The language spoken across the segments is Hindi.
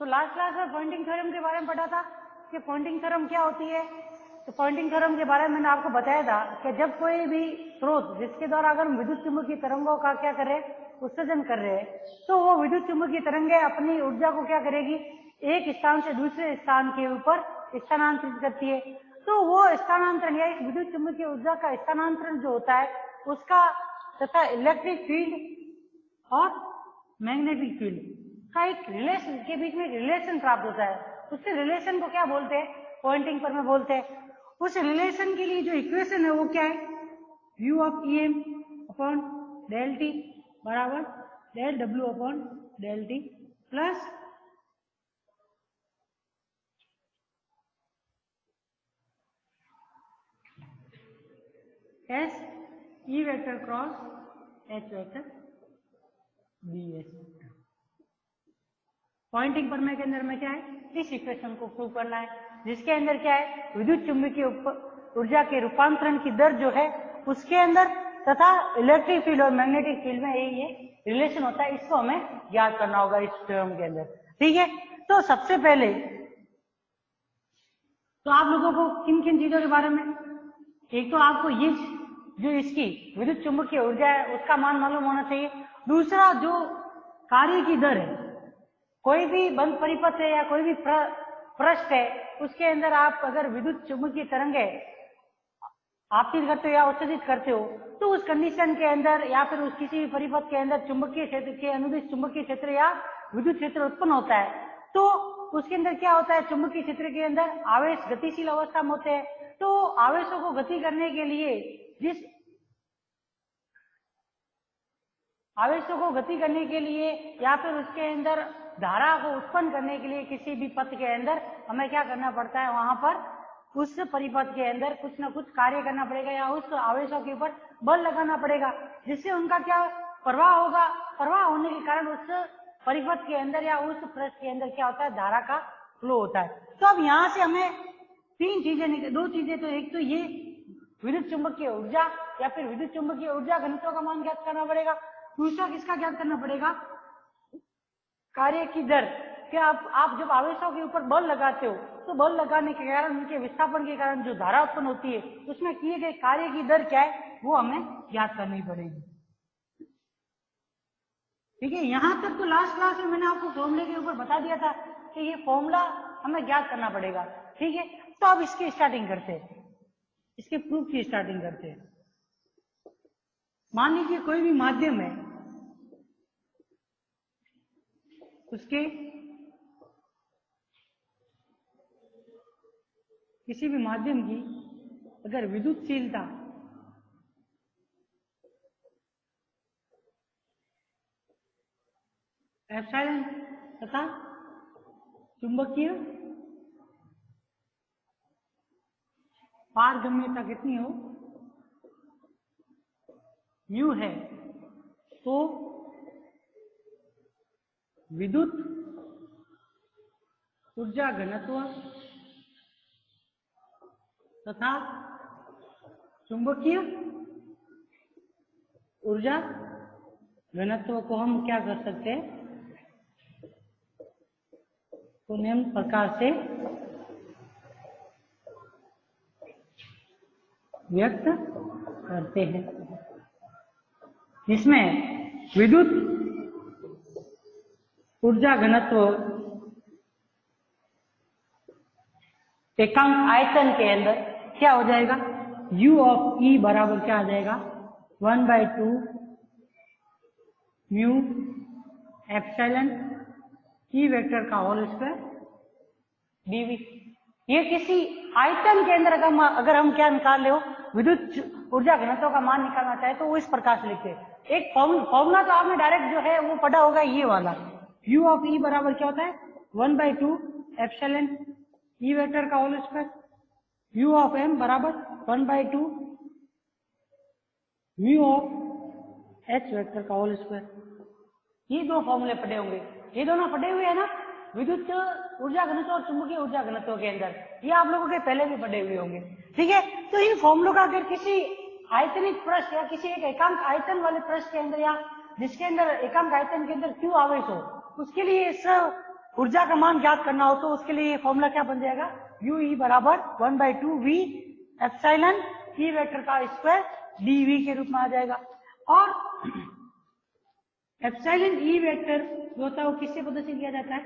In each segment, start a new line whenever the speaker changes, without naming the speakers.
तो लास्ट क्लास में पॉइंटिंग थ्योरम के बारे में पढ़ा था कि पॉइंटिंग थ्योरम क्या होती है। तो पॉइंटिंग थ्योरम के बारे में मैंने आपको बताया था कि जब कोई भी स्रोत जिसके द्वारा अगर हम विद्युत चुम्बकीय तरंगों का क्या कर रहे हैं, उत्सर्जन कर रहे हैं, तो वो विद्युत चुम्बकीय तरंगें अपनी ऊर्जा को क्या करेगी, एक स्थान से दूसरे स्थान के ऊपर स्थानांतरित करती है। तो वो स्थानांतरण या इस विद्युत चुम्बकीय ऊर्जा का स्थानांतरण जो होता है उसका तथा इलेक्ट्रिक फील्ड और मैग्नेटिक फील्ड का एक रिलेशन के बीच में रिलेशन प्राप्त होता है। उसके रिलेशन को क्या बोलते हैं, पॉइंटिंग पर में बोलते हैं। उस रिलेशन के लिए जो इक्वेशन है वो क्या है, U of EM upon del T plus डेल W अपॉन डेल टी प्लस S E vector cross H vector ds। Poynting प्रमेय के अंदर में क्या है, इस इक्वेशन को प्रूव करना है जिसके अंदर क्या है, विद्युत चुम्बकीय ऊर्जा के रूपांतरण की दर जो है उसके अंदर तथा इलेक्ट्रिक फील्ड और मैग्नेटिक फील्ड में ये रिलेशन होता है। इसको हमें याद करना होगा इस थ्योरम के अंदर, ठीक है। तो सबसे पहले तो आप लोगों को किन किन चीजों के बारे में, एक तो आपको ये जो इसकी विद्युत चुम्बकीय ऊर्जा है उसका मान मालूम होना चाहिए। दूसरा जो कार्य की दर है, कोई भी बंद परिपथ है या कोई भी पृष्ठ है उसके अंदर आप अगर विद्युत चुम्बकीय तरंगे आपतित करते हो या उत्सर्जित करते हो तो उस कंडीशन के अंदर या फिर उस किसी भी परिपथ के अंदर चुंबकीय क्षेत्र के अनुदिश चुंबकीय क्षेत्र या विद्युत क्षेत्र उत्पन्न होता है। तो उसके अंदर क्या होता है, चुंबकीय क्षेत्र के अंदर आवेश गतिशील अवस्था में होते हैं। तो आवेशों को गति करने के लिए जिस आवेशों को गति करने के लिए या फिर उसके अंदर धारा को उत्पन्न करने के लिए किसी भी पथ के अंदर हमें क्या करना पड़ता है, वहां पर उस परिपथ के अंदर कुछ ना कुछ कार्य करना पड़ेगा या उस आवेशों के ऊपर बल लगाना पड़ेगा जिससे उनका क्या प्रवाह होगा। प्रवाह होने के कारण उस परिपथ के अंदर या उस पृष्ठ के अंदर क्या होता है, धारा का फ्लो होता है। तो अब यहाँ से हमें तीन चीजें, दो चीजें, तो एक तो ये विद्युत चुम्बकीय ऊर्जा या फिर विद्युत चुम्बकीय ऊर्जा घनत्व का मान ज्ञात करना पड़ेगा। दूसरा किसका ज्ञात करना पड़ेगा, कार्य की दर। क्या आप जब आवेशों के ऊपर बल लगाते हो तो बल लगाने के कारण उनके विस्थापन के कारण जो धारा उत्पन्न होती है उसमें किए गए कार्य की दर क्या है वो हमें ज्ञात करनी पड़ेगी, ठीक है। यहां तक तो लास्ट क्लास में मैंने आपको फॉर्मूले के ऊपर बता दिया था कि ये फॉर्मूला हमें ज्ञात करना पड़ेगा, ठीक है। तो अब इसकी स्टार्टिंग करते हैं, इसके प्रूफ की स्टार्टिंग करते हैं। मान लीजिए कोई भी माध्यम है, उसके किसी भी माध्यम की अगर विद्युतशीलता एप्सिलॉन तथा चुंबकीय पारगम्यता कितनी हो, म्यू है, तो विद्युत ऊर्जा घनत्व तथा चुंबकीय ऊर्जा घनत्व को हम क्या कर सकते हैं, तो निम्न प्रकार से व्यक्त करते हैं, जिसमें विद्युत ऊर्जा घनत्व एकांक आयतन के अंदर क्या हो जाएगा, U ऑफ E बराबर क्या आ जाएगा, 1/2 म्यू एप्सिलॉन E वेक्टर का होल स्क्वायर dV। ये किसी आयतन के अंदर अगर हम क्या निकाल ले हो, विद्युत ऊर्जा घनत्व का मान निकालना चाहे तो वो इस प्रकार से लिखते हैं। एक फॉर्मूला तो आपने डायरेक्ट जो है वो पढ़ा होगा, ये वाला U ऑफ E बराबर क्या होता है, 1/2 एप्सिलॉन E वेक्टर का whole square, U of M बराबर 1/2 म्यू ऑफ H वेक्टर का होल स्क्वायर। ये दो फॉर्मूले पढ़े होंगे, ये दोनों पढ़े हुए हैं ना, विद्युत ऊर्जा घनत्व और चुंबकीय ऊर्जा घनत्व के अंदर, ये आप लोगों के पहले भी पढ़े हुए होंगे, ठीक है। तो इन फॉर्मूलों का अगर किसी आयतनिक पृष्ठ या किसी एक एकांक आयतन वाले पृष्ठ के अंदर या जिसके अंदर एकांक आयतन के अंदर Q आवेश हो, उसके लिए इस ऊर्जा का मान ज्ञात करना हो तो उसके लिए ये फॉर्मूला क्या बन जाएगा, यू ई बराबर 1/2 वी एप्सिलॉन ई वेक्टर का स्क्वायर डीवी के रूप में आ जाएगा। और एप्सिलॉन ई वेक्टर जो होता है वो किससे प्रदर्शित किया जाता है,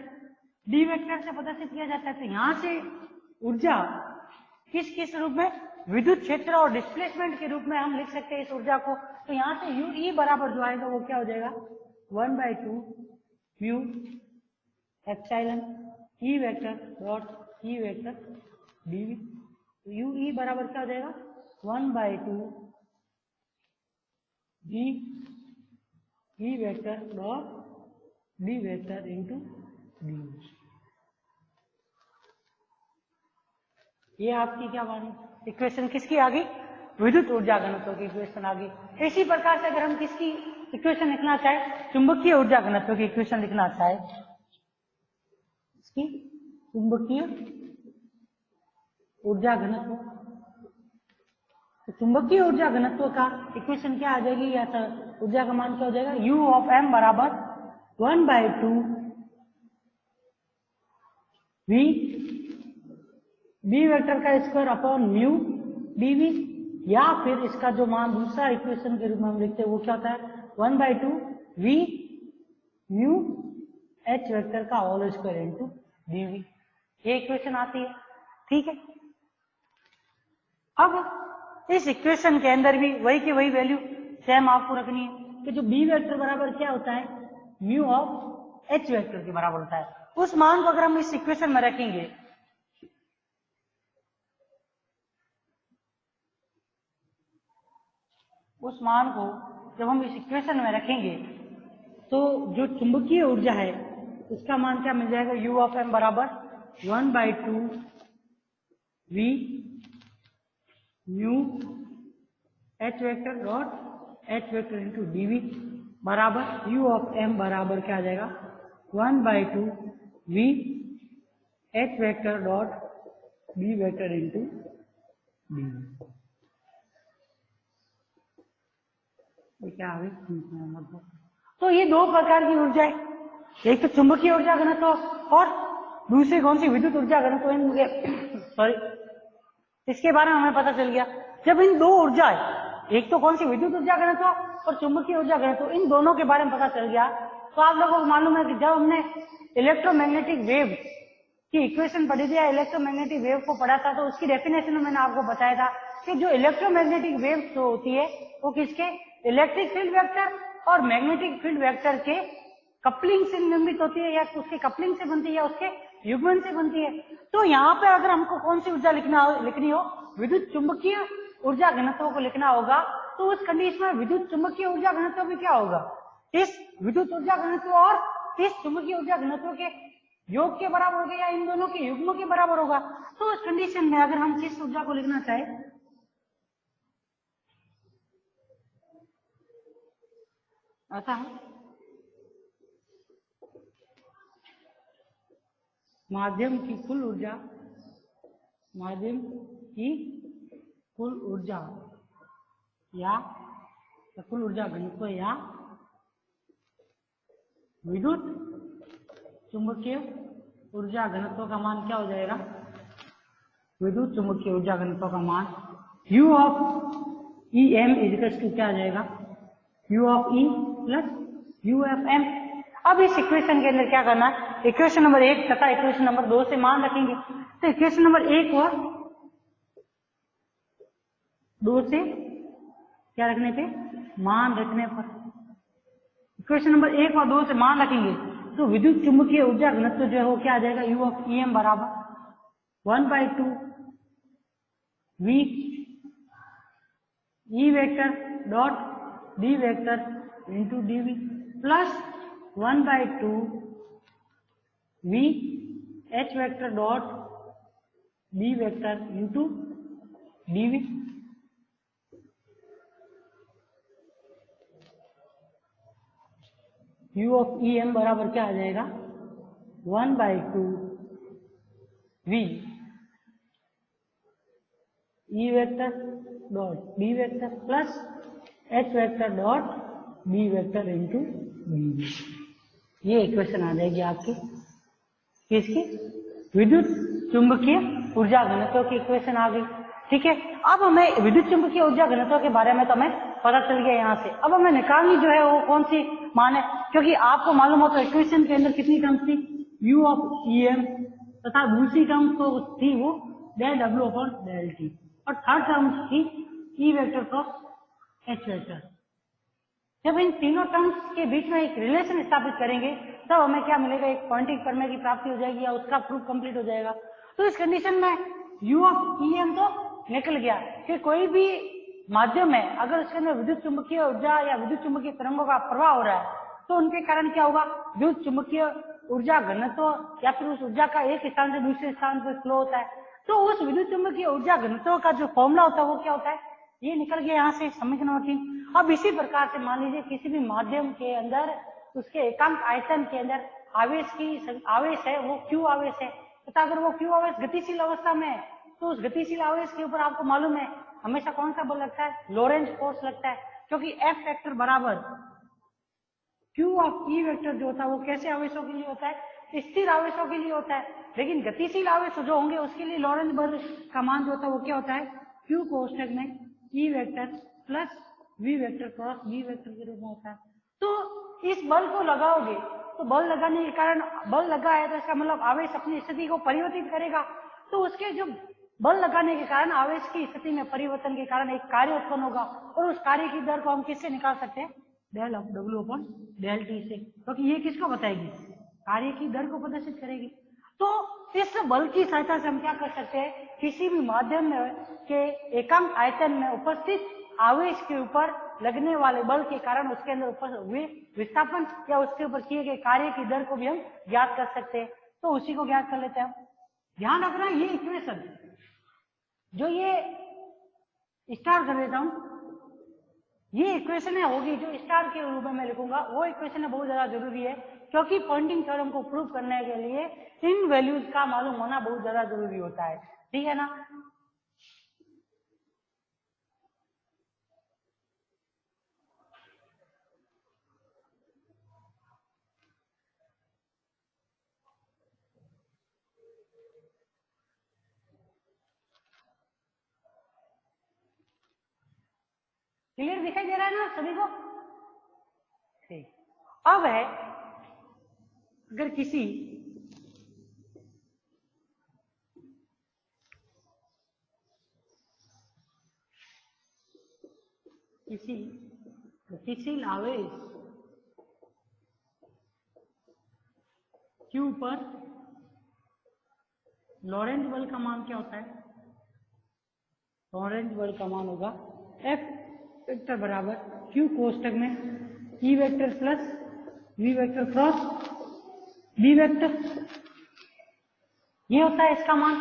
डी वेक्टर से प्रदर्शित किया जाता है। तो यहां से ऊर्जा किस किस रूप में, विद्युत क्षेत्र और डिस्प्लेसमेंट के रूप में हम लिख सकते हैं इस ऊर्जा को। तो यहां से यू ई बराबर जो आएगा वो क्या हो जाएगा, 1/2 mu epsilon E vector dot E vector D V. तो यू ई बराबर क्या हो जाएगा, 1/2 D E vector dot D vector into D. ये आपकी क्या मानी, इक्वेशन किसकी आ गई, विद्युत ऊर्जा घनत्व की इक्वेशन आ गई। इसी प्रकार से अगर हम किसकी इक्वेशन लिखना चाहे, चुंबकीय ऊर्जा घनत्व की इक्वेशन लिखना चाहे, इसकी चुंबकीय ऊर्जा घनत्व, तो चुंबकीय ऊर्जा घनत्व का इक्वेशन क्या आ जाएगी, या ऊर्जा का मान क्या हो जाएगा, U ऑफ M बराबर 1/2 V बी वेक्टर का स्क्वायर अपॉन म्यू डीवी, या फिर इसका जो मान दूसरा इक्वेशन के रूप में हम लिखते हैं वो क्या होता है, 1/2 V म्यू H वेक्टर का होल स्क्वायर इंटू डीवी। ये इक्वेशन आती है, ठीक है। अब इस इक्वेशन के अंदर भी वही की वही वैल्यू सेम आपको रखनी है कि जो बी वेक्टर बराबर क्या होता है, म्यू ऑफ एच वेक्टर के बराबर होता है। उस मान को अगर हम इस इक्वेशन में रखेंगे, उस मान को जब हम इस इक्वेशन में रखेंगे तो जो चुंबकीय ऊर्जा है उसका मान क्या मिल जाएगा, U ऑफ M बराबर 1/2 V mu H vector dot H vector into D V बराबर U ऑफ M बराबर क्या आ जाएगा, 1/2 V H vector dot B vector into D V. क्या आ गई, तो ये दो प्रकार की ऊर्जा है, एक तो चुंबकीय ऊर्जा घनत्व और दूसरी कौन सी, विद्युत ऊर्जा घनत्व। सॉरी, इसके बारे में हमें पता चल गया। जब इन दो ऊर्जा है, एक तो कौन सी विद्युत ऊर्जा घनत्व और चुंबकीय ऊर्जा घनत्व, इन दोनों के बारे में पता चल गया तो आप लोगों को मालूम है कि जब हमने इलेक्ट्रोमैग्नेटिक वेव की इक्वेशन पढ़ी थी या इलेक्ट्रोमैग्नेटिक वेव को पढ़ा था तो उसकी डेफिनेशन में मैंने आपको बताया था कि जो इलेक्ट्रोमैग्नेटिक वेव जो होती है वो किसके, इलेक्ट्रिक फील्ड वेक्टर और मैग्नेटिक फील्ड वेक्टर के कपलिंग से निर्मित होती है, या उसके कपलिंग से बनती है या उसके युग्मन से बनती है। तो यहाँ पे अगर हमको कौन सी ऊर्जा लिखनी हो, विद्युत चुंबकीय ऊर्जा घनत्व को लिखना होगा, तो उस कंडीशन में विद्युत चुंबकीय ऊर्जा घनत्व भी क्या होगा, इस विद्युत ऊर्जा घनत्व और इस चुंबकीय ऊर्जा घनत्व के योग के बराबर होगा या इन दोनों के युग्म के बराबर होगा। तो उस कंडीशन में अगर हम किस ऊर्जा को लिखना चाहे, ऐसा है, माध्यम की कुल ऊर्जा, माध्यम की कुल ऊर्जा या कुल ऊर्जा घनत्व या विद्युत चुंबकीय ऊर्जा घनत्व का मान क्या हो जाएगा, विद्युत चुंबकीय ऊर्जा घनत्व का मान U of E M equals to क्या आ जाएगा, U of E plus U of M। अब इस इक्वेशन के अंदर क्या करना है, इक्वेशन नंबर 1 तथा इक्वेशन नंबर 2 से मान रखेंगे। तो इक्वेशन नंबर 1 और 2 से क्या रखने पे, मान रखने पर, इक्वेशन नंबर 1 और 2 से मान रखेंगे तो विद्युत चुंबकीय ऊर्जा घनत्व जो है वो क्या आ जाएगा, U ऑफ ई एम बराबर 1/2 V E vector dot D vector into D V plus 1/2 V H vector dot B vector into D V. U of E M बराबर क्या आ जाएगा, 1/2 V E vector dot B vector plus H vector dot B vector into B। ये इक्वेशन आ जाएगी आपकी। किसकी? विद्युत चुंबकीय ऊर्जा घनत्व की इक्वेशन आ गई। ठीक है, अब हमें विद्युत चुंबकीय ऊर्जा घनत्व के बारे में तो हमें पता चल गया यहाँ से। अब हमें निकालनी जो है वो कौन सी मान है, क्योंकि आपको मालूम हो तो इक्वेशन के अंदर कितनी टर्म्स थी, u ऑफ em, तथा दूसरी टर्म तो थी वो del w upon del t, और थर्ड टर्म थी E vector cross H vector. जब इन तीनों टर्म्स के बीच में एक रिलेशन स्थापित करेंगे तब हमें क्या मिलेगा, एक पॉइंटिंग प्रमेय की प्राप्ति हो जाएगी या उसका प्रूफ कंप्लीट हो जाएगा। तो इस कंडीशन में u ऑफ em तो निकल गया कि कोई भी माध्यम है अगर उसके अंदर विद्युत चुंबकीय ऊर्जा या विद्युत चुंबकीय तरंगों का प्रवाह हो रहा है तो उनके कारण क्या होगा, विद्युत चुंबकीय ऊर्जा घनत्व या फिर उस ऊर्जा का एक स्थान से दूसरे स्थान पर फ्लो होता है। तो उस विद्युत चुंबकीय ऊर्जा घनत्व का जो फॉर्मूला होता है वो क्या होता है, ये निकल गया यहाँ से समीकरण नंबर 3। अब इसी प्रकार से मान लीजिए किसी भी माध्यम के अंदर उसके एकांक आयतन के अंदर आवेश है वो q आवेश है, तथा अगर वो q आवेश गतिशील अवस्था में है तो उस गतिशील आवेश के ऊपर आपको मालूम है हमेशा कौन सा बल लगता है, लोरेंज फोर्स लगता है, क्योंकि F वेक्टर बराबर Q ऑफ E वेक्टर जो होता है वो कैसे आवेशों के लिए होता है, स्थिर आवेशों के लिए होता है। लेकिन गतिशील आवेश जो होंगे उसके लिए लोरेंज बल का मान जो होता है वो क्या होता है, Q कोष्ठक में E vector plus V vector cross V vector के रूप में होता है। तो इस बल को लगाओगे तो बल लगाने के कारण बल लगा है तो इसका मतलब आवेश अपनी स्थिति को परिवर्तित करेगा, तो उसके जो बल लगाने के कारण आवेश की स्थिति में परिवर्तन के कारण एक कार्य उत्पन्न होगा, और उस कार्य की दर को हम किससे निकाल सकते हैं, del W upon del T से, क्योंकि ये किसको बताएगी, कार्य की दर को प्रदर्शित करेगी। तो इस बल की सहायता से हम क्या कर सकते हैं, किसी भी माध्यम में के एकांक आयतन में उपस्थित आवेश के ऊपर लगने वाले बल के कारण उसके अंदर हुए विस्थापन या उसके ऊपर किए गए कार्य की दर को भी हम ज्ञात कर सकते हैं। तो उसी को ज्ञात कर लेते हैं। ध्यान रखना ये इक्वेशन जो ये स्टार कर देता हूं, ये इक्वेशन होगी जो स्टार के रूप में मैं लिखूंगा, वो इक्वेशन बहुत ज्यादा जरूरी है, क्योंकि पॉइंटिंग थ्योरम को प्रूव करने के लिए इन वैल्यूज का मालूम होना बहुत ज्यादा जरूरी होता है। ठीक है ना। क्लियर दिखाई दे रहा है ना सभी को? ठीक। अब है अगर किसी गतिशील आवेश Q पर लॉरेंट बल का मान क्या होता है, लॉरेंट बल का मान होगा F वेक्टर बराबर Q कोष्ठक में E vector plus V vector cross V vector, ये होता है इसका मान।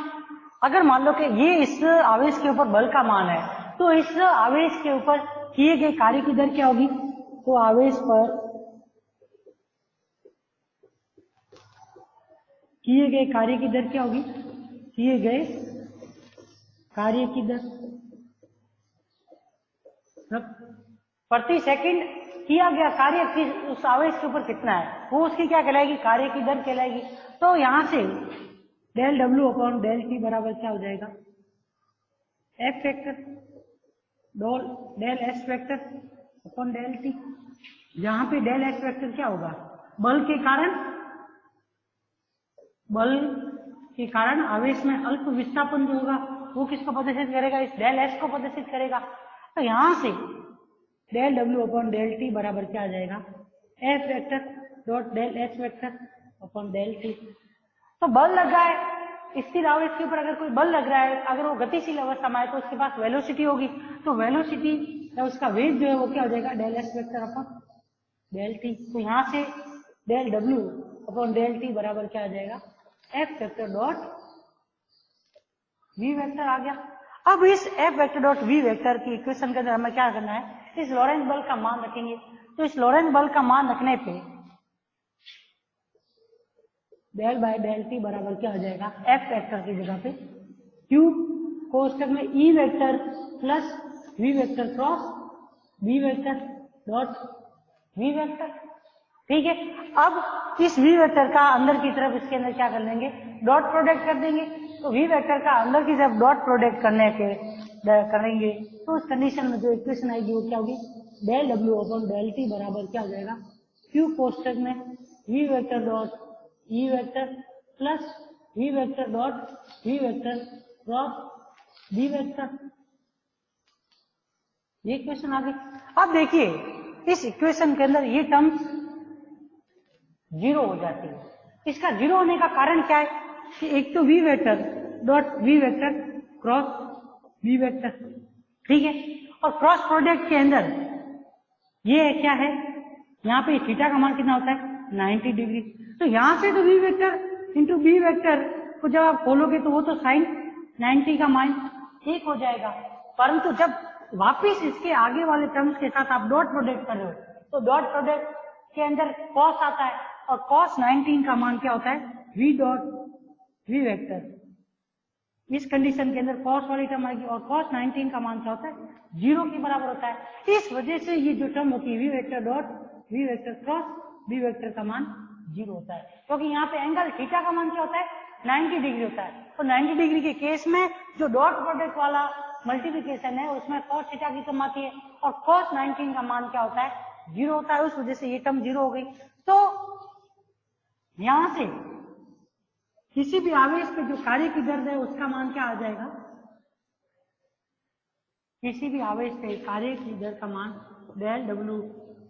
अगर मान लो कि ये इस आवेश के ऊपर बल का मान है तो इस आवेश के ऊपर किए गए कार्य की दर क्या होगी, तो आवेश पर किए गए कार्य की दर क्या होगी, किए गए कार्य की दर प्रति सेकंड किया गया कार्य की उस आवेश के ऊपर कितना है वो उसकी क्या कहलाएगी, कार्य की दर कहलाएगी। तो यहां से del W upon del T बराबर क्या हो जाएगा, F vector del S vector upon del T, जहां पे डेल S वेक्टर क्या होगा, बल के कारण आवेश में अल्प विस्थापन जो होगा वो किसको प्रदर्शित करेगा, इस डेल S को प्रदर्शित करेगा। तो यहां से del W upon del T बराबर क्या आ जाएगा, F vector dot del S vector upon del T. तो बल लगा है स्थिर आवेश के ऊपर, अगर कोई बल लग रहा है, अगर वो गतिशील अवस्था में है तो उसके पास वेलोसिटी होगी, तो वेलोसिटी या उसका वेग जो है वो क्या हो जाएगा, del S vector upon del T. तो यहां से del W upon del T बराबर क्या आ जाएगा, F vector dot V vector आ गया। अब इस F vector dot V vector की इक्वेशन के अंदर हमें क्या करना है, इस लॉरेंट बल का मान रखेंगे। तो इस लॉरेंट बल का मान रखने पे डेल बाय डेल टी बराबर क्या हो जाएगा, F वेक्टर की जगह पे Q कोष्ठक में E vector plus V vector cross V vector dot V vector. ठीक है। अब इस वी वेक्टर का अंदर की तरफ इसके अंदर क्या कर लेंगे, डॉट प्रोडक्ट कर देंगे। तो वी वेक्टर का अंदर की तरफ डॉट प्रोडक्ट करेंगे तो उस कंडीशन में जो इक्वेशन आएगी वो क्या होगी, del W upon del T बराबर क्या हो जाएगा, क्यू कोष्टक में V vector dot E vector plus V vector dot V vector cross D vector. ये इक्वेशन आ गई। अब देखिए इस इक्वेशन के अंदर ये टर्म्स जीरो हो जाती है। इसका जीरो होने का कारण क्या है कि एक तो V vector dot V vector cross V vector, ठीक है, और क्रॉस प्रोडक्ट के अंदर ये क्या है, यहाँ पे थीटा का मान कितना होता है 90 डिग्री। तो यहाँ से तो V vector into B vector को जब आप खोलोगे तो वो तो साइन 90 का मान 1 हो जाएगा। परंतु जब वापिस इसके आगे वाले टर्म्स के साथ आप डॉट प्रोडक्ट कर रहे हो तो डॉट प्रोडक्ट के अंदर कॉस आता है और कॉस 19 का मान क्या होता है, वी डॉट वी वेक्टर। इस कंडीशन के अंदर कॉस वाली टर्म आएगी और कॉस 19 का मान क्या होता है, 0 के बराबर होता है। इस वजह से ये जो टर्म होती है V vector dot V vector cross V vector का मान 0 होता है, क्योंकि यहाँ पे एंगल थीटा का मान क्या होता है 90 डिग्री होता है। तो 90 डिग्री के केस में जो डॉट प्रोडक्ट वाला मल्टीप्लिकेशन है उसमें कॉस थीटा की टर्म आती है और कॉस 19 का मान क्या होता है, 0 होता है। उस वजह से ये टर्म 0 हो गई। तो यहां से किसी भी आवेश पे जो कार्य की दर है उसका मान क्या आ जाएगा, किसी भी आवेश पे कार्य की दर का मान del W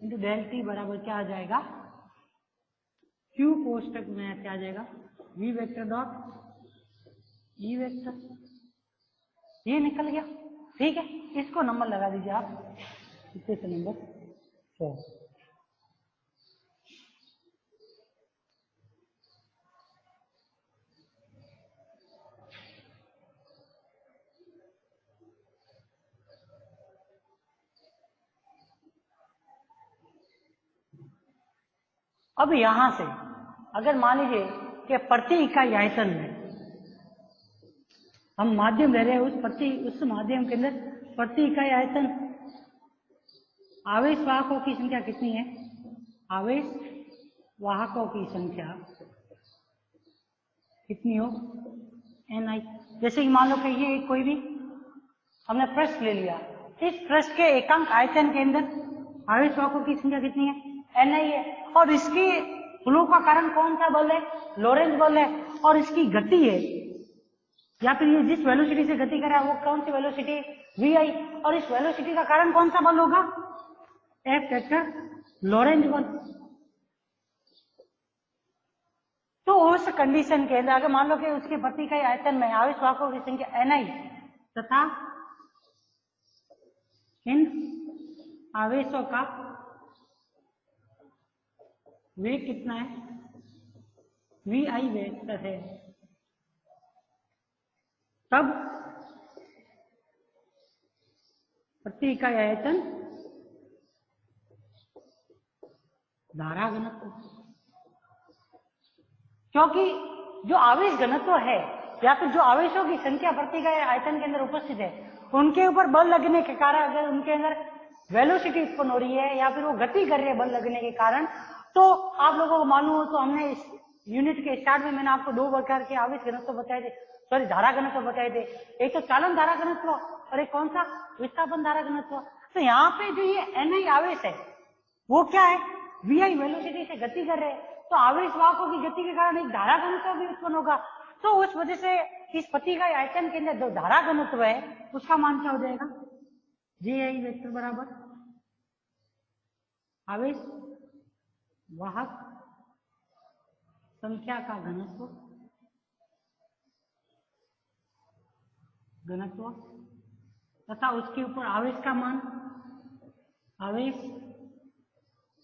into del T बराबर क्या आ जाएगा, क्यू कोष्टक में क्या आ जाएगा, V vector dot E vector. ये निकल गया, ठीक है। इसको नंबर लगा दीजिए आप, इक्वेशन नंबर 4। अब यहां से अगर मान लीजिए कि प्रति इकाई आयतन में हम माध्यम ले रहे हैं, उस माध्यम के अंदर प्रति इकाई आयतन आवेश वाहकों की संख्या कितनी है, आवेश वाहकों की संख्या कितनी हो, Ni। जैसे कि मान लो कि ये कोई भी हमने पृष्ठ ले लिया, इस पृष्ठ के एकांक आयतन के अंदर आवेश वाहकों की संख्या कितनी है, Ni है। और इसकी फ्लो का कारण कौन सा बल है, लोरेंज बल है। और इसकी गति है या फिर ये जिस वेलोसिटी से गति कर रहा है वो कौन सी वेलोसिटी, vi। और इस वेलोसिटी का कारण कौन सा बल होगा, F वेक्टर लोरेंज बल। तो उस कंडीशन के अंदर अगर मान लो कि उसके प्रति इकाई आयतन में आवेश वाहकों की संख्या Ni तथा इन आवेशों का वेग कितना है, vi वेक्टर है, तब प्रति इकाई आयतन धारा घनत्व, क्योंकि जो आवेश घनत्व है या फिर जो आवेशों की संख्या प्रति इकाई आयतन के अंदर उपस्थित है उनके ऊपर बल लगने के कारण अगर उनके अंदर वेलोसिटी उत्पन्न हो रही है या फिर वो गति कर रहे हैं बल लगने के कारण, तो आप लोगों को मालूम हो तो हमने इस यूनिट के स्टार्ट में मैंने आपको 2 प्रकार के आवेश घनत्व बताए थे, सॉरी धारा घनत्व बताए थे। एक तो चालन धारा घनत्व और एक कौन सा, विस्थापन धारा घनत्व। तो यहाँ पे जो ये Ni आवेश है वो क्या है, vi वेलोसिटी से गति कर रहे हैं, तो आवेश वाहकों की गति के कारण एक धारा घनत्व भी उत्पन्न होगा। तो उस वजह से इस प्रति इकाई आयतन के अंदर जो धारा घनत्व है उसका मान क्या हो जाएगा, ji वेक्टर बराबर आवेश वाहक संख्या का घनत्व तथा उसके ऊपर आवेश का मान, आवेश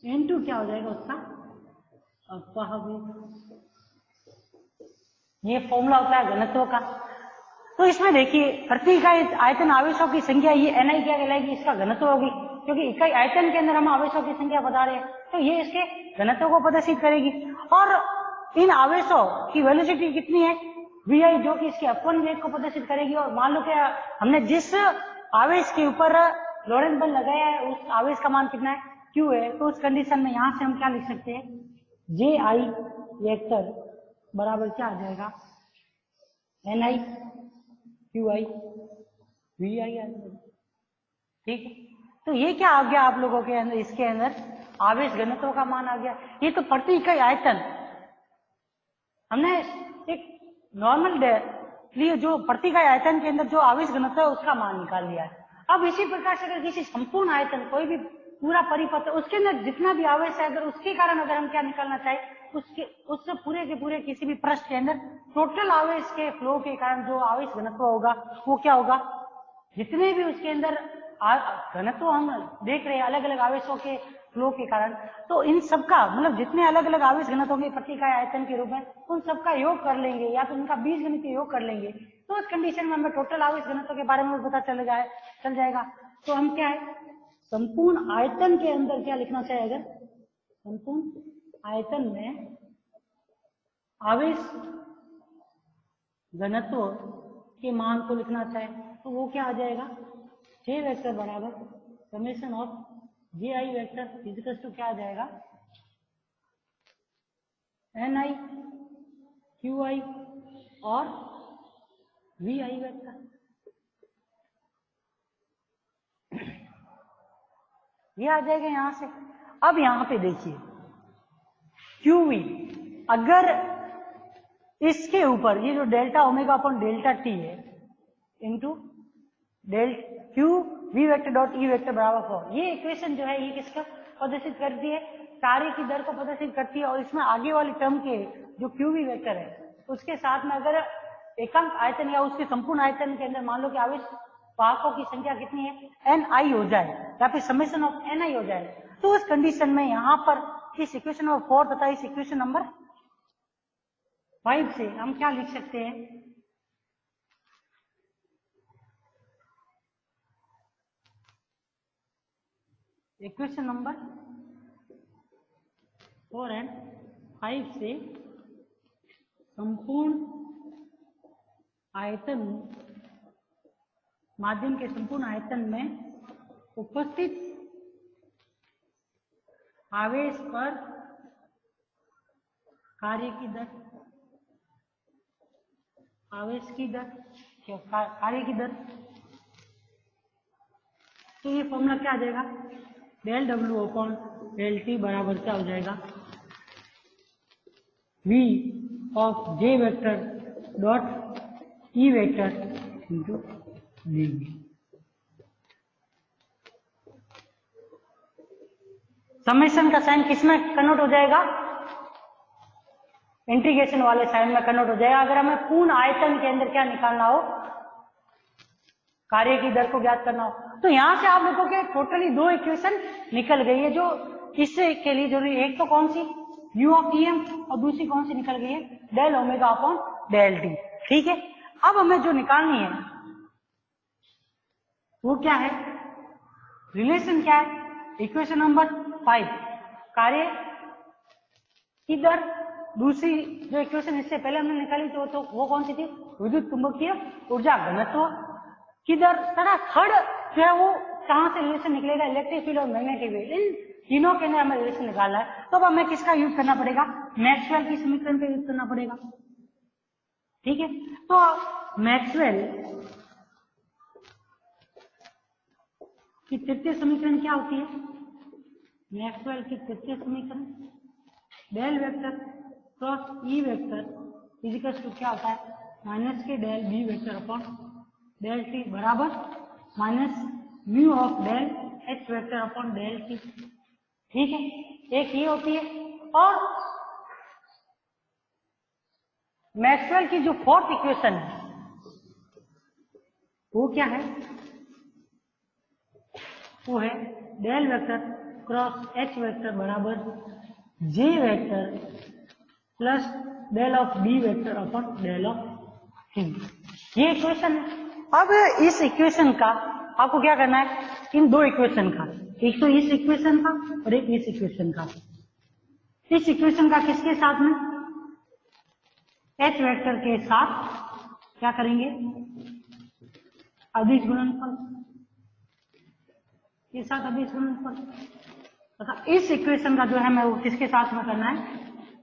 N2 क्या हो जाएगा उसका अपवाहक। ये फॉर्मूला होता है घनत्व का। तो इसमें देखिए प्रति इकाई आयतन आवेशों की संख्या ये Ni क्या कहलाएगी, इसका घनत्व होगी, क्योंकि इकाई आयतन के अंदर हम आवेशों की संख्या बता रहे हैं तो ये इसके घनत्व को प्रदर्शित करेगी। और इन आवेशों की वेलोसिटी कितनी है, vi, जो कि इसके अपवन वेग को प्रदर्शित करेगी। और मान लो कि हमने जिस आवेश के ऊपर लोरेंज बल लगाया है उस आवेश का मान कितना है क्यू है, तो उस कंडीशन में यहां से हम क्या लिख सकते हैं, जे आई वेक्टर बराबर क्या आ जाएगा, N I Q I V I आ जाएगा। ठीक है, तो ये क्या आ गया आप लोगों के अंदर, इसके अंदर आवेश घनत्व का मान आ गया। ये तो प्रति इकाई आयतन हमने एक नॉर्मल लिए जो प्रति इकाई आयतन के अंदर जो आवेश घनत्व है उसका मान निकाल लिया है। अब इसी प्रकार से अगर किसी संपूर्ण आयतन कोई भी पूरा परिपथ उसके अंदर जितना भी आवेश है, अगर उसके कारण अगर हम क्या निकालना चाहे, उस पूरे के पूरे किसी भी पृष्ठ के अंदर टोटल आवेश के फ्लो के कारण जो आवेश घनत्व होगा वो क्या होगा, जितने भी उसके अंदर घनत्व हम देख रहे हैं अलग अलग आवेशों के फ्लो के कारण, तो इन सबका मतलब जितने अलग अलग आवेश घनत्व के प्रति इकाई आयतन के रूप में उन सबका योग कर लेंगे या तो उनका बीजगणितीय योग कर लेंगे, तो उस कंडीशन में हमें टोटल आवेश घनत्व के बारे में पता चल जाएगा। तो हम क्या है, संपूर्ण आयतन के अंदर क्या लिखना चाहिए, अगर संपूर्ण आयतन में आवेश घनत्व के मान को लिखना चाहे तो वो क्या आ जाएगा, जे वेक्टर बराबर summation of J I vector equals to क्या आ जाएगा, एन आई क्यू आई और वी आई वेक्टर। ये आ जाएगा यहां से। अब यहां पे देखिए क्यू वी, अगर इसके ऊपर ये जो delta omega upon delta t है into del q v vector dot E vector बराबर 4, ये इक्वेशन जो है ये किसका प्रदर्शित करती है, कार्य की दर को प्रदर्शित करती है। और इसमें आगे वाली टर्म के जो क्यू वी वेक्टर है उसके साथ में अगर एकांक आयतन या उसके संपूर्ण आयतन के अंदर मान लो कि आवेश वाहकों की संख्या कितनी है, एन आई हो जाए या फिर समेशन ऑफ एन आई हो जाए, तो उस कंडीशन में यहां पर इस इक्वेशन नंबर 4 तथा इस इक्वेशन नंबर 5 से हम क्या लिख सकते हैं, इक्वेशन नंबर 4 एंड 5 से संपूर्ण आयतन माध्यम के संपूर्ण आयतन में उपस्थित आवेश पर कार्य की दर, आवेश की दर क्या कार्य की दर, तो ये फॉर्मूला क्या आ जाएगा, del W upon del T बराबर क्या हो जाएगा, V of J vector dot E vector into D. Summation का साइन किसमें कन्वर्ट हो जाएगा, इंटीग्रेशन वाले साइन में कन्वर्ट हो जाएगा। अगर हमें पूर्ण आयतन के अंदर क्या निकालना हो, कार्य की दर को ज्ञात करना हो, तो यहां से आप लोगों के टोटली दो इक्वेशन निकल गई है जो इससे के लिए जरूरी, एक तो कौन सी u ऑफ ई एम और दूसरी कौन सी निकल गई है, del omega upon del T. ठीक है, अब हमें जो निकालनी है वो क्या है, रिलेशन क्या है, इक्वेशन नंबर 5 कार्य की दर, दूसरी जो इक्वेशन इससे पहले हमने निकाली तो वो कौन सी थी, विद्युत चुंबकीय ऊर्जा घनत्व की दर, तथा थर्ड जो है वो कहां से रिलेशन निकलेगा, इलेक्ट्रिक फील्ड और मैग्नेटिक फील्ड, इन तीनों के अंदर हमें रिलेशन निकालना है। तो अब हमें किसका यूज करना पड़ेगा, मैक्सवेल की समीकरण का यूज करना पड़ेगा। ठीक है, तो मैक्सवेल की तृतीय समीकरण क्या होती है, मैक्सवेल की तृतीय समीकरण del vector cross E vector equals to क्या होता है, माइनस के del B vector upon del T बराबर minus mu of del H vector upon del T. ठीक है, एक ये होती है, और मैक्सवेल की जो फोर्थ इक्वेशन है वो क्या है, वो है del vector cross H vector बराबर J vector plus del of B vector upon del of t. ये इक्वेशन है। अब इस इक्वेशन का आपको क्या करना है, इन दो इक्वेशन का, एक तो इस इक्वेशन का और एक इस इक्वेशन का, इस इक्वेशन का किसके साथ में, एच वेक्टर के साथ क्या करेंगे, अदिश गुणनफल के साथ अदिश गुणनफल, तथा इस इक्वेशन का जो है मैं वो किसके साथ में करना है,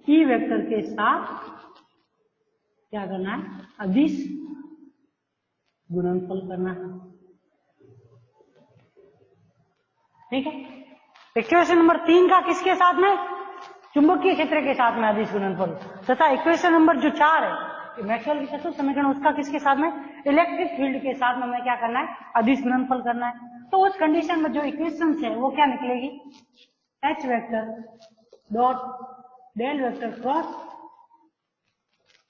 ई वेक्टर के साथ क्या करना है, अदिश गुणनफल करना है। ठीक है, इक्वेशन नंबर 3 का किसके साथ में, चुंबकीय क्षेत्र के साथ में अदिश गुणनफल, तथा इक्वेशन नंबर जो 4 है मैक्सवेल की चतुर्थ समीकरण, उसका किसके साथ में, इलेक्ट्रिक फील्ड के साथ में हमें क्या करना है, अदिश गुणनफल करना है। तो उस कंडीशन में जो इक्वेशन है वो क्या निकलेगी, H vector dot del vector cross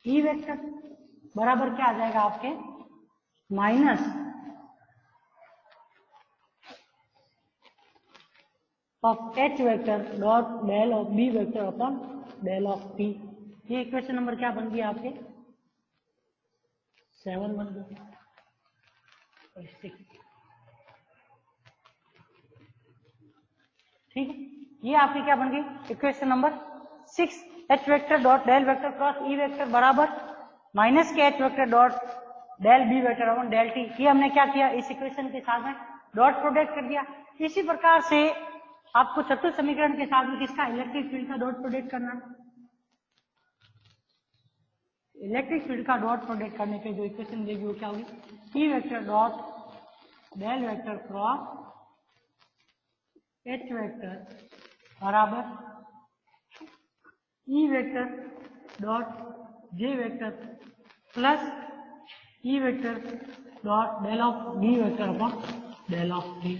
E vector बराबर क्या आ जाएगा आपके, minus of H vector dot del of B vector upon del of P. ये इक्वेशन नंबर क्या बन गया आपके, 7 बन गया। ठीक है, ये आपकी क्या बन गई, equation number 6, H vector dot del vector cross E vector बराबर माइनस के H vector dot del B vector upon del T. ये हमने क्या किया, इस इक्वेशन के साथ में डॉट प्रोडक्ट कर दिया। इसी प्रकार से आपको चतुर्थ समीकरण के साथ में किसका, इलेक्ट्रिक फील्ड का डॉट प्रोडक्ट करना है। इलेक्ट्रिक फील्ड का डॉट प्रोडक्ट करने पे जो इक्वेशन देगी वो क्या होगी, E vector dot del vector cross H vector बराबर E vector dot J vector plus E vector dot del of B vector upon del of B.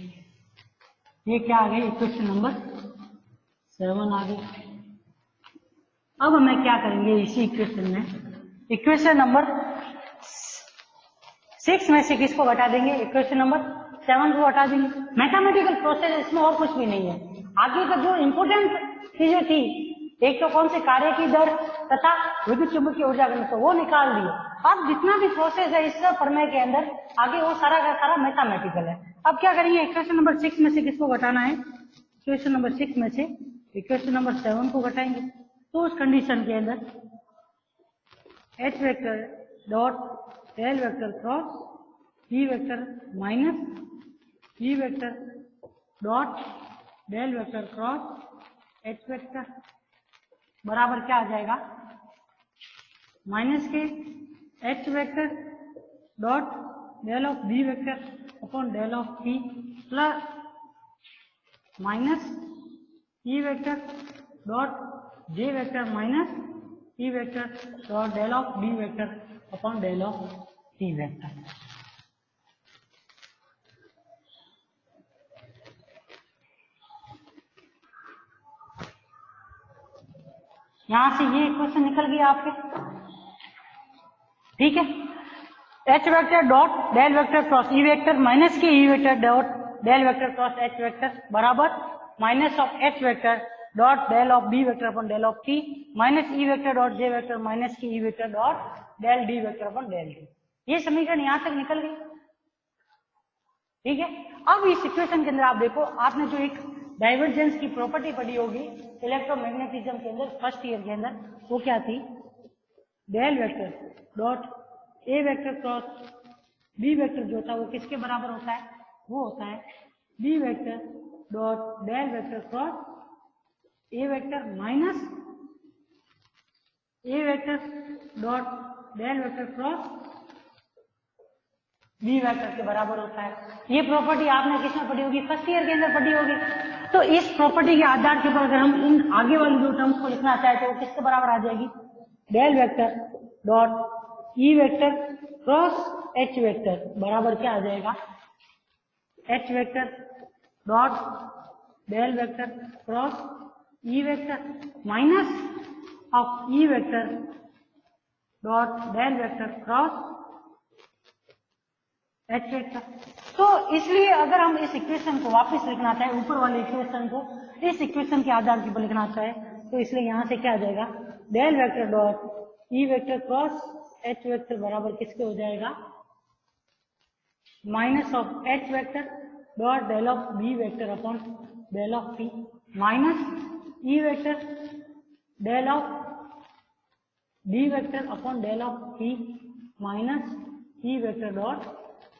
ये क्या आ गई, इक्वेशन नंबर 7 आ गई। अब हमें क्या करेंगे, इसी इक्वेशन में इक्वेशन नंबर 6 में से किसको घटा देंगे, इक्वेशन नंबर 7 को हटा देंगे। मैथमेटिकल प्रोसेस, इसमें और कुछ भी नहीं है। आगे का जो इंपोर्टेंट चीजें थी, एक तो कौन से कार्य की दर तथा विद्युत चुंबकीय ऊर्जा घनत्व, वो निकाल दिए। अब जितना भी प्रोसेस है इस प्रमेय के अंदर आगे वो सारा का सारा मैथमेटिकल है। अब क्या करेंगे, इक्वेशन नंबर 6 में से किसको घटाना है, इक्वेशन नंबर 6 में से इक्वेशन नंबर 7 को घटाएंगे। तो उस कंडीशन के अंदर H vector dot del vector cross E vector minus E vector dot del vector cross H vector बराबर क्या आ जाएगा, माइनस के H vector dot del of B vector upon del of P plus minus E vector dot J vector minus E vector dot del of B vector upon del of T vector. यहां से ये इक्वेशन निकल गया आपके। ठीक है, H vector dot del vector cross E vector minus के E vector dot del vector cross H vector बराबर minus of H vector dot del of B vector upon del of t minus E vector dot J vector minus के E vector dot del D vector upon del D. ये समीकरण यहां तक निकल गई। ठीक है, अब इस इक्वेशन के अंदर आप देखो, आपने जो एक डाइवर्जेंस की प्रॉपर्टी पढ़ी होगी इलेक्ट्रोमैग्नेटिज्म के अंदर फर्स्ट ईयर के अंदर, वो क्या थी, del vector dot A vector cross B vector जो था वो किसके बराबर होता है, वो होता है B vector dot del vector cross A vector minus A vector dot del vector cross B vector के बराबर होता है। ये प्रॉपर्टी आपने किसमें पढ़ी होगी, फर्स्ट ईयर के अंदर पढ़ी होगी। तो इस प्रॉपर्टी के आधार के ऊपर अगर हम इन आगे वाली जो टर्म्स को लिखना चाहते हैं वो किसके बराबर आ जाएगी, del vector dot E vector cross H vector बराबर क्या आ जाएगा, H vector dot del vector cross E vector minus of E vector dot del vector cross H vector. तो इसलिए अगर हम इस इक्वेशन को वापस लिखना चाहे, ऊपर वाले इक्वेशन को इस इक्वेशन के आधार के ऊपर लिखना चाहे, तो इसलिए यहां से क्या आ जाएगा, del vector dot E vector cross H vector बराबर किसके हो जाएगा, minus of H vector dot del of B vector upon del of P minus E vector del of B vector upon del of P minus E vector dot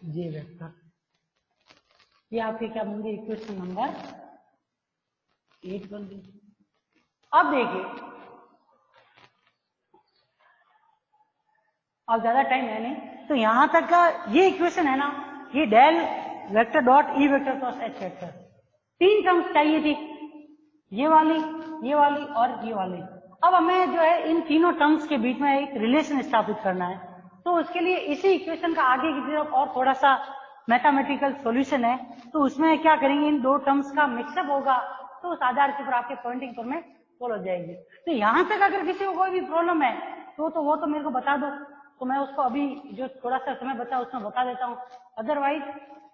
J vector. ये आपके क्या बन गई, इक्वेशन नंबर 8 बन गई। अब देखिए, अब ज्यादा टाइम है नहीं, तो यहां तक का ये इक्वेशन है ना, ये del vector dot E vector cross H vector, 3 terms चाहिए थी, ये वाली और ये वाली। अब हमें जो है इन तीनों टर्म्स के बीच में एक रिलेशन स्थापित करना है, तो उसके लिए इसी इक्वेशन का आगे की तरफ और थोड़ा सा मैथमेटिकल सॉल्यूशन है, तो उसमें क्या करेंगे, इन दो टर्म्स का मिक्सअप होगा, तो उस आधार के ऊपर आपके पॉइंटिंग पर में सोल्व हो जाएगी। तो यहां तक अगर किसी को कोई भी प्रॉब्लम है तो वो तो मेरे को बता दो, तो मैं उसको अभी जो थोड़ा सा समय बचा उसमें बता देता हूँ, अदरवाइज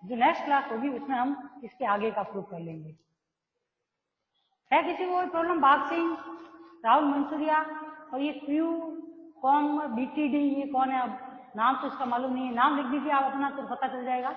जो नेक्स्ट क्लास होगी उसमें हम इसके आगे का प्रूफ कर लेंगे। है किसी को कोई प्रॉब्लम? भाग सिंह, राहुल मंसूरिया, और ये क्यू कौन, बीटीडी, ये कौन है? अब नाम तो इसका मालूम नहीं है, नाम लिख दीजिए आप अपना तो पता चल जाएगा।